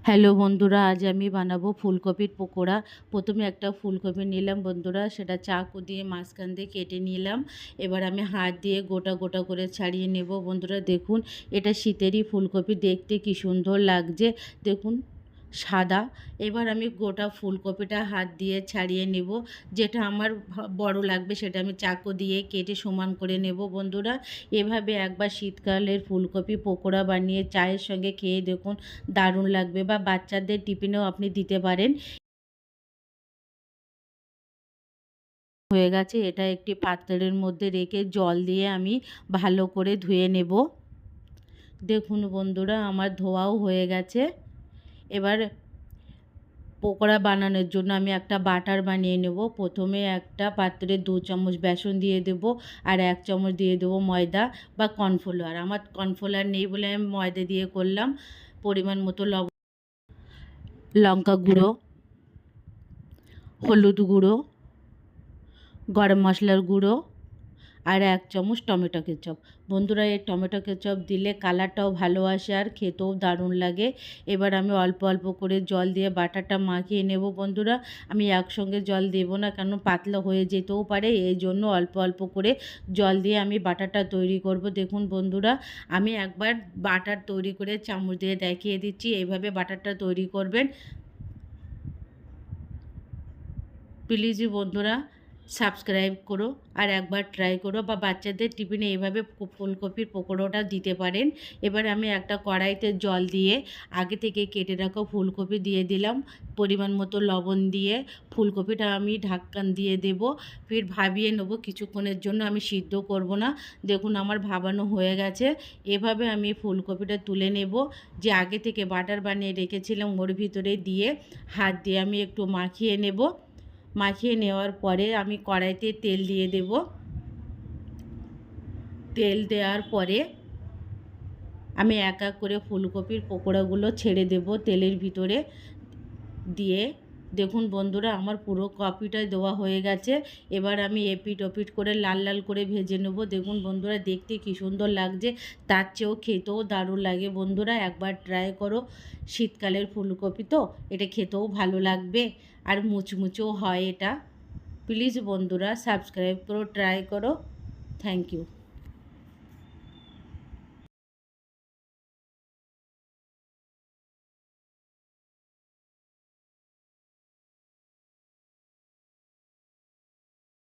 Hello বন্ধুরা, আজ আমি বানাবো ফুলকপির পকোড়া। প্রথমে একটা ফুলকপি নিলাম বন্ধুরা, সেটা চাকু দিয়ে মাঝখান দিয়ে কেটে নিলাম। এবার আমি হাত দিয়ে গোটা গোটা করে ছাড়িয়ে নেব বন্ধুরা। দেখুন, এটা শীতেরই ফুলকপি, দেখতে কি সুন্দর লাগছে দেখুন, সাদা। এবার আমি গোটা ফুলকপিটা হাত দিয়ে ছাড়িয়ে নেব। যেটা আমার বড় লাগবে সেটা আমি চাকু দিয়ে কেটে সমান করে নেব বন্ধুরা। এভাবে একবার শীতকালের ফুলকপি পকোড়া বানিয়ে চায়ের সঙ্গে খেয়ে দেখুন, দারুণ লাগবে, বা বাচ্চাদের টিফিনেও আপনি দিতে পারেন। হয়ে গেছে, এটা একটি পাত্রের মধ্যে রেখে জল দিয়ে আমি ভালো করে ধুয়ে নেব। দেখুন বন্ধুরা, আমার ধোয়াও হয়ে গেছে। এবার পকোড়া বানানোর জন্য আমি একটা বাটার বানিয়ে নেব। প্রথমে একটা পাত্রে 2 চামচ বেসন দিয়ে দেব, আর 1 চামচ দিয়ে দেবো ময়দা বা কর্নফ্লাওয়ার। আমার কর্নফ্লাওয়ার নেই বলে আমি ময়দা দিয়ে করলাম। পরিমাণ মতো লঙ্কা গুঁড়ো, হলুদ গুঁড়ো, গরম মশলার গুঁড়ো, আর 1 চামচ টমেটো কেচাপ। বন্ধুরা, এই টমেটো কেচাপ দিলে কালারটাও ভালো আসে আর খেতেও দারুণ লাগে। এবার আমি অল্প অল্প করে জল দিয়ে বাটারটা মাখিয়ে নেব বন্ধুরা। আমি একসঙ্গে জল দেব না, কারণ পাতলা হয়ে যেতেও পারে, এই জন্য অল্প অল্প করে জল দিয়ে আমি বাটারটা তৈরি করব। দেখুন বন্ধুরা, আমি একবার বাটার তৈরি করে চামচ দিয়ে দেখিয়ে দিচ্ছি। এইভাবে বাটারটা তৈরি করবেন। প্লিজ বন্ধুরা, সাবস্ক্রাইব করো আর একবার ট্রাই করো, বা বাচ্চাদের টিফিনে এইভাবে ফুলকপির পকোড়াটা দিতে পারেন। এবার আমি একটা কড়াইতে জল দিয়ে আগে থেকে কেটে রাখা ফুলকপি দিয়ে দিলাম। পরিমাণ মতো লবণ দিয়ে ফুলকপিটা আমি ঢাকন দিয়ে দেব। ফির ভাবিয়ে নেব কিছুক্ষণের জন্য, আমি সিদ্ধ করব না। দেখুন, আমার ভাবানো হয়ে গেছে। এভাবে আমি ফুলকপিটা তুলে নেব। যে আগে থেকে বাটার বানিয়ে রেখেছিলাম ওর ভিতরে দিয়ে হাত দিয়ে আমি একটু মাখিয়ে নেব। মাখিয়ে নেওয়ার পরে আমি কড়াইতে তেল দিয়ে দেব। তেল দেওয়ার পরে আমি এক এক করে ফুলকপির পকোড়াগুলো ছেড়ে দেব তেলের ভিতরে দিয়ে। দেখুন বন্ধুরা, আমার পুরো কপিটাই দেওয়া হয়ে গেছে। এবার আমি এপিট ওপিট করে লাল লাল করে ভেজে নেব। দেখুন বন্ধুরা, দেখতে কী সুন্দর লাগছে, তার চেয়েও খেতেও দারুণ লাগে বন্ধুরা। একবার ট্রাই করো। শীতকালের ফুলকপি তো, এটা খেতেও ভালো লাগবে আর মুচমুচেও হয় এটা। প্লিজ বন্ধুরা, সাবস্ক্রাইব করো, ট্রাই করো। Thank you.